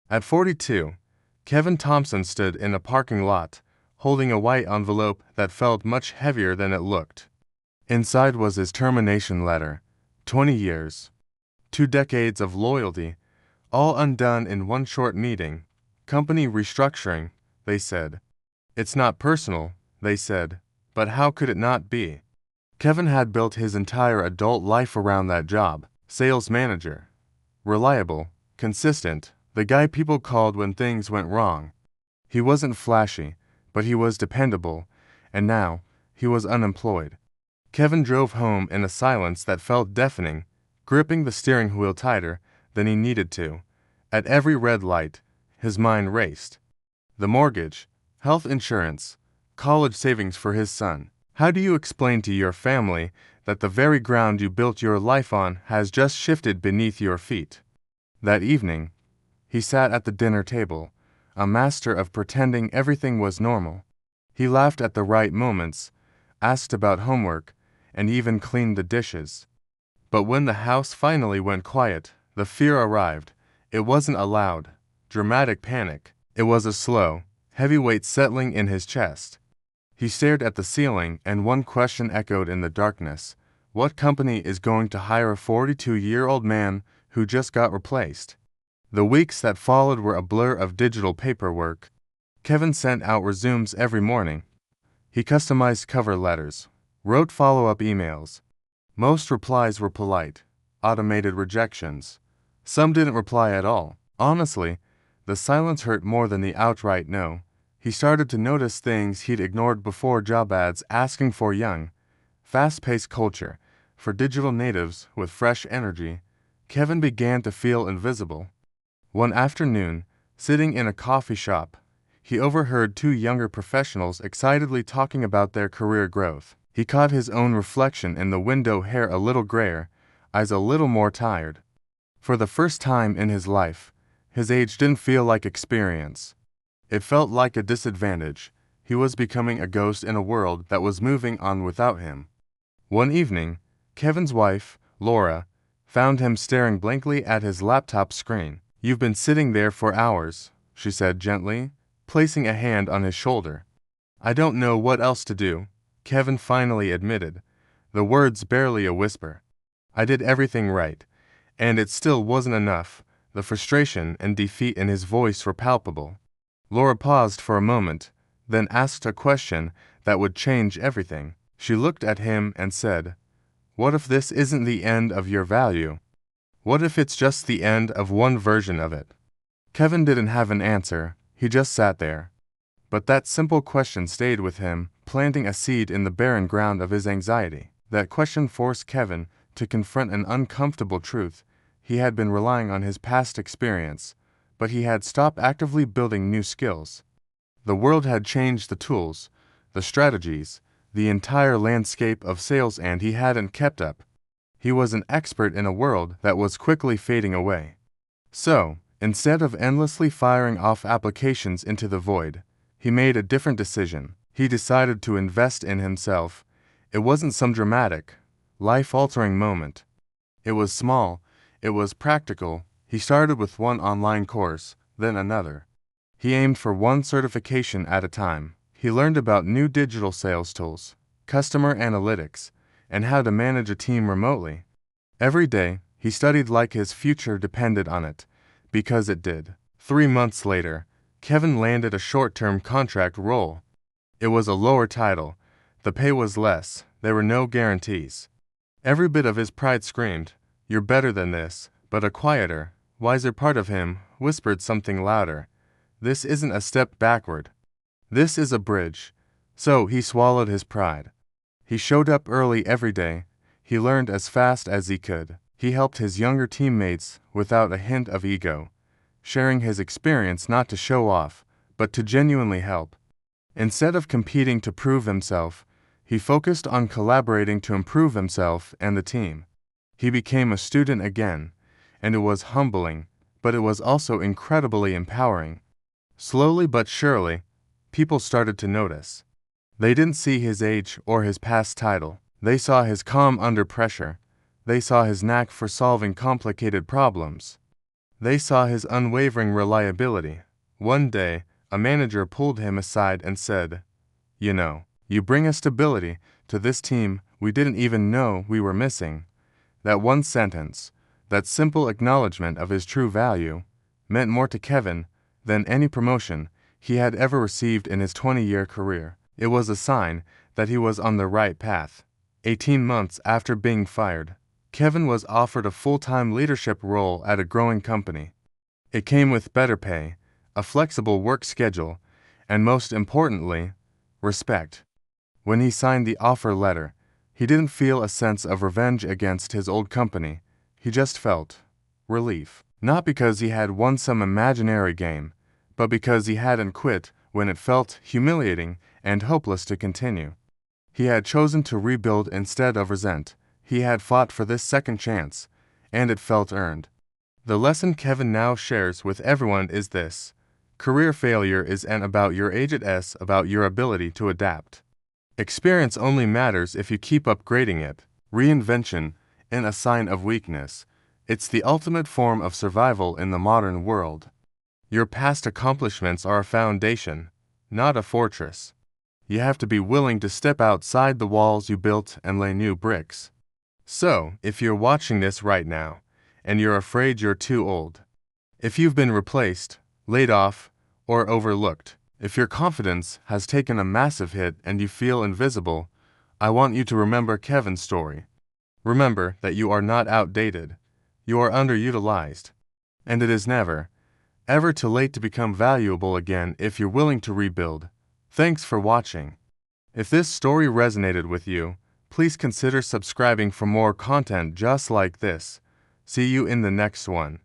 At 42, Kevin Thompson stood in a parking lot, holding a white envelope that felt much heavier than it looked. Inside was his termination letter. 20 years. 2 decades of loyalty, all undone in one short meeting. Company restructuring, they said. It's not personal, they said, but how could it not be? Kevin had built his entire adult life around that job. Sales manager. Reliable, consistent, the guy people called when things went wrong. He wasn't flashy, but he was dependable, and now, he was unemployed. Kevin drove home in a silence that felt deafening, gripping the steering wheel tighter than he needed to. At every red light, his mind raced. The mortgage, health insurance, college savings for his son. How do you explain to your family that the very ground you built your life on has just shifted beneath your feet? That evening, he sat at the dinner table, a master of pretending everything was normal. He laughed at the right moments, asked about homework, and even cleaned the dishes. But when the house finally went quiet, the fear arrived. It wasn't a loud, dramatic panic. It was a slow, heavy weight settling in his chest. He stared at the ceiling, and one question echoed in the darkness. What company is going to hire a 42-year-old man who just got replaced? The weeks that followed were a blur of digital paperwork. Kevin sent out resumes every morning. He customized cover letters, wrote follow-up emails. Most replies were polite, automated rejections. Some didn't reply at all. Honestly, the silence hurt more than the outright no. He started to notice things he'd ignored before: job ads asking for young, fast-paced culture, for digital natives with fresh energy. Kevin began to feel invisible. One afternoon, sitting in a coffee shop, he overheard 2 younger professionals excitedly talking about their career growth. He caught his own reflection in the window, hair a little grayer, eyes a little more tired. For the first time in his life, his age didn't feel like experience. It felt like a disadvantage. He was becoming a ghost in a world that was moving on without him. One evening, Kevin's wife, Laura, found him staring blankly at his laptop screen. "You've been sitting there for hours," she said gently, placing a hand on his shoulder. "I don't know what else to do," Kevin finally admitted, the words barely a whisper. "I did everything right, and it still wasn't enough." The frustration and defeat in his voice were palpable. Laura paused for a moment, then asked a question that would change everything. She looked at him and said, "What if this isn't the end of your value? What if it's just the end of one version of it?" Kevin didn't have an answer, he just sat there. But that simple question stayed with him, planting a seed in the barren ground of his anxiety. That question forced Kevin to confront an uncomfortable truth. He had been relying on his past experience, but he had stopped actively building new skills. The world had changed the tools, the strategies, the entire landscape of sales, and he hadn't kept up. He was an expert in a world that was quickly fading away. So, instead of endlessly firing off applications into the void, he made a different decision. He decided to invest in himself. It wasn't some dramatic, life-altering moment. It was small, it was practical. He started with one online course, then another. He aimed for one certification at a time. He learned about new digital sales tools, customer analytics, and how to manage a team remotely. Every day, he studied like his future depended on it, because it did. 3 months later, Kevin landed a short-term contract role. It was a lower title, the pay was less, there were no guarantees. Every bit of his pride screamed, "You're better than this," but a quieter, wiser part of him whispered something louder. "This isn't a step backward. This is a bridge." So he swallowed his pride. He showed up early every day. He learned as fast as he could. He helped his younger teammates without a hint of ego, sharing his experience not to show off, but to genuinely help. Instead of competing to prove himself, he focused on collaborating to improve himself and the team. He became a student again, and it was humbling, but it was also incredibly empowering. Slowly but surely, people started to notice. They didn't see his age or his past title. They saw his calm under pressure. They saw his knack for solving complicated problems. They saw his unwavering reliability. One day, a manager pulled him aside and said, "You know, you bring a stability to this team we didn't even know we were missing." That one sentence, that simple acknowledgement of his true value, meant more to Kevin than any promotion he had ever received in his 20-year career. It was a sign that he was on the right path. 18 months after being fired, Kevin was offered a full-time leadership role at a growing company. It came with better pay, a flexible work schedule, and most importantly, respect. When he signed the offer letter, he didn't feel a sense of revenge against his old company. He just felt relief. Not because he had won some imaginary game, but because he hadn't quit when it felt humiliating and hopeless to continue. He had chosen to rebuild instead of resent. He had fought for this second chance, and it felt earned. The lesson Kevin now shares with everyone is this: career failure isn't about your age, it's about your ability to adapt. Experience only matters if you keep upgrading it. Reinvention isn't a sign of weakness. It's the ultimate form of survival in the modern world. Your past accomplishments are a foundation, not a fortress. You have to be willing to step outside the walls you built and lay new bricks. So, if you're watching this right now, and you're afraid you're too old, if you've been replaced, laid off, or overlooked, if your confidence has taken a massive hit and you feel invisible, I want you to remember Kevin's story. Remember that you are not outdated. You are underutilized. And it is never, ever too late to become valuable again if you're willing to rebuild. Thanks for watching. If this story resonated with you, please consider subscribing for more content just like this. See you in the next one.